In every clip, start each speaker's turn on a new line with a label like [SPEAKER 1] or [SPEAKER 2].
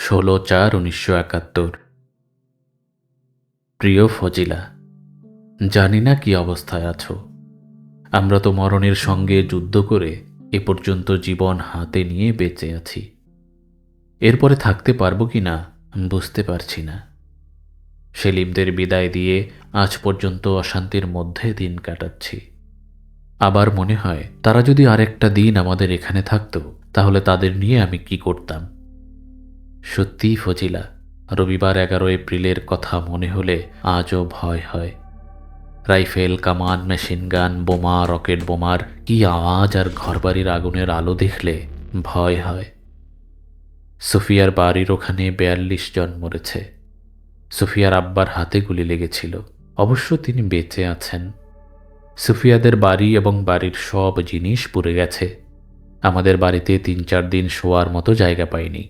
[SPEAKER 1] 16/4/1971। প্রিয় ফজিলা, জানি না কি অবস্থায় আছো। আমরা তো মরণের সঙ্গে যুদ্ধ করে এ পর্যন্ত জীবন হাতে নিয়ে বেঁচে আছি। এরপরে থাকতে পারবো কি না বুঝতে পারছি না। সেলিমদের বিদায় দিয়ে আজ পর্যন্ত অশান্তির মধ্যে দিন কাটাচ্ছি। আবার মনে হয় তারা যদি আরেকটা দিন আমাদের এখানে থাকতো তাহলে তাদের নিয়ে আমি কি করতাম। সত্যিই ফজিলা, রবিবার 11 এপ্রিলের কথা মনে হলে আজও ভয় হয়। রাইফেল, কামান, মেশিনগান, বোমা, রকেট বোমার কি আওয়াজ আর ঘরবাড়ির আগুনের আলো দেখলে ভয় হয়। সুফিয়ার বাড়ির ওখানে 42 জন মরেছে। সুফিয়ার আব্বার হাতে গুলি লেগেছিল, অবশ্য তিনি বেঁচে আছেন। সুফিয়াদের বাড়ি এবং বাড়ির সব জিনিস পুড়ে গেছে। আমাদের বাড়িতে 3-4 দিন শোয়ার মতো জায়গা পাইনি।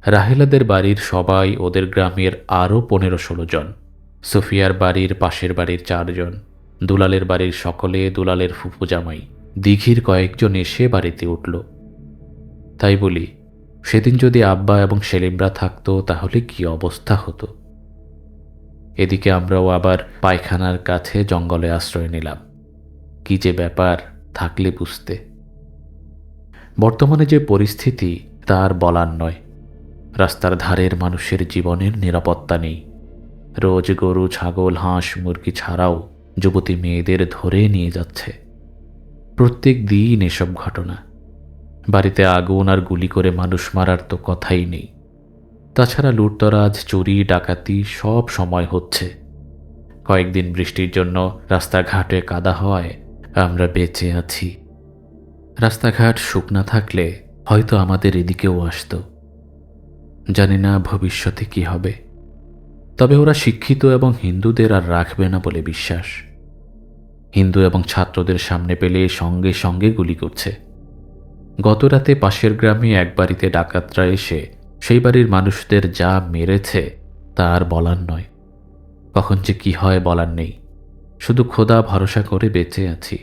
[SPEAKER 1] রাহেলাদের বাড়ির সবাই, ওদের গ্রামের আরও 15-16 জন, সুফিয়ার বাড়ির পাশের বাড়ির 4 জন, দুলালের বাড়ির সকলে, দুলালের ফুফু জামাই, দিঘির কয়েকজন এসে বাড়িতে উঠল। তাই বলি, সেদিন যদি আব্বা এবং সেলিমরা থাকতো তাহলে কি অবস্থা হতো। এদিকে আমরাও আবার পায়খানার কাছে জঙ্গলে আশ্রয় নিলাম। কি যে ব্যাপার, থাকলে বুঝতে। বর্তমানে যে পরিস্থিতি তা আর বলার নয়। রাস্তার ধারের মানুষের জীবনের নিরাপত্তা নেই। রোজ গরু, ছাগল, হাঁস, মুরগি ছাড়াও যুবতী মেয়েদের ধরে নিয়ে যাচ্ছে। প্রত্যেক দিন এসব ঘটনা। বাড়িতে আগুন আর গুলি করে মানুষ মারার তো কথাই নেই। তাছাড়া লুটতরাজ, চুরি, ডাকাতি সব সময় হচ্ছে। কয়েকদিন বৃষ্টির জন্য রাস্তাঘাটে কাদা হওয়ায় আমরা বেঁচে আছি। রাস্তাঘাট শুকনা থাকলে হয়তো আমাদের এদিকেও আসতো। জানি না ভবিষ্যতে কি হবে। তবে ওরা শিক্ষিত এবং হিন্দুদের আর রাখবে না বলে বিশ্বাস। হিন্দু এবং ছাত্রদের সামনে পেলে সঙ্গে সঙ্গে গুলি করছে। গতরাতে পাশের গ্রামে এক বাড়িতে ডাকাতরা এসে সেই বাড়ির মানুষদের যা মেরেছে তা আর বলার নয়। কখন যে কি হয় বলার নেই। শুধু খোদা ভরসা করে বেঁচে আছি।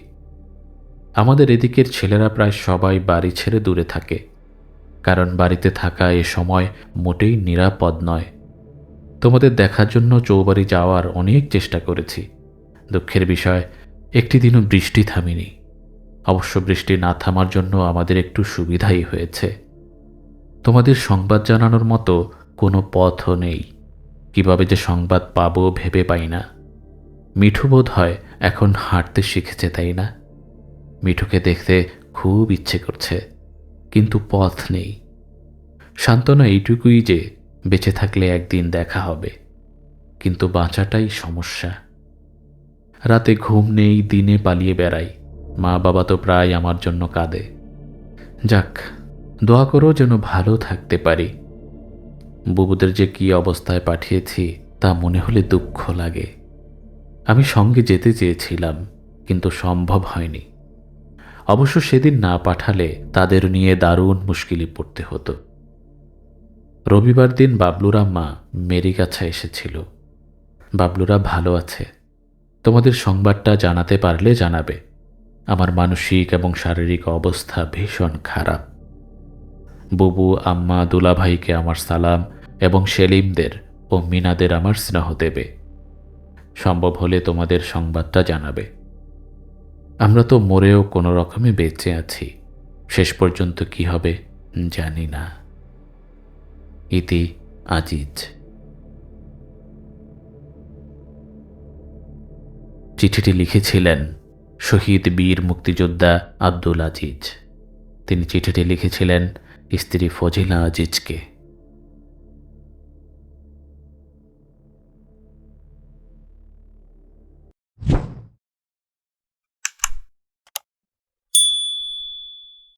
[SPEAKER 1] আমাদের এদিকের ছেলেরা প্রায় সবাই বাড়ি ছেড়ে দূরে থাকে, কারণ বাড়িতে থাকা এ সময় মোটেই নিরাপদ নয়। তোমাদের দেখার জন্য চৌবাড়ি যাওয়ার অনেক চেষ্টা করেছি। দুঃখের বিষয়, একটি দিনও বৃষ্টি থামেনি। অবশ্য বৃষ্টি না থামার জন্য আমাদের একটু সুবিধাই হয়েছে। তোমাদের সংবাদ জানানোর মতো কোনো পথও নেই। কিভাবে যে সংবাদ পাবো ভেবে পাই না। মিঠু বোধ হয় এখন হাঁটতে শিখেছে, তাই না? মিঠুকে দেখতে খুব ইচ্ছে করছে, কিন্তু পথ নেই। সান্ত্বনা এইটুকুই যে বেঁচে থাকলে একদিন দেখা হবে, কিন্তু বাঁচাটাই সমস্যা। রাতে ঘুম নেই, দিনে পালিয়ে বেড়াই। মা বাবা তো প্রায় আমার জন্য কাঁদে। যাক, দোয়া করো যেন ভালো থাকতে পারি। বুবুদের যে কি অবস্থায় পাঠিয়েছি তা মনে হলে দুঃখ লাগে। আমি সঙ্গে যেতে চেয়েছিলাম, কিন্তু সম্ভব হয়নি। অবশ্য সেদিন না পাঠালে তাদের নিয়ে দারুণ মুশকিলে পড়তে হতো। রবিবার দিন বাবলুর আম্মা মেরিগাছা এসেছিল। বাবলুরা ভালো আছে। তোমাদের সংবাদটা জানাতে পারলে জানাবে। আমার মানসিক এবং শারীরিক অবস্থা ভীষণ খারাপ। বুবু, আম্মা, দুলাভাইকে আমার সালাম এবং সেলিমদের ও মিনাদের আমার স্নেহ দেবে। সম্ভব হলে তোমাদের সংবাদটা জানাবে। আমরা তো মরেও কোনো রকমে বেঁচে আছি। শেষ পর্যন্ত কি হবে জানি না। ইতি আজিজ। চিঠিটি লিখেছিলেন শহীদ বীর মুক্তিযোদ্ধা আব্দুল আজিজ। তিনি চিঠিটি লিখেছিলেন স্ত্রী ফজিলা আজিজকে।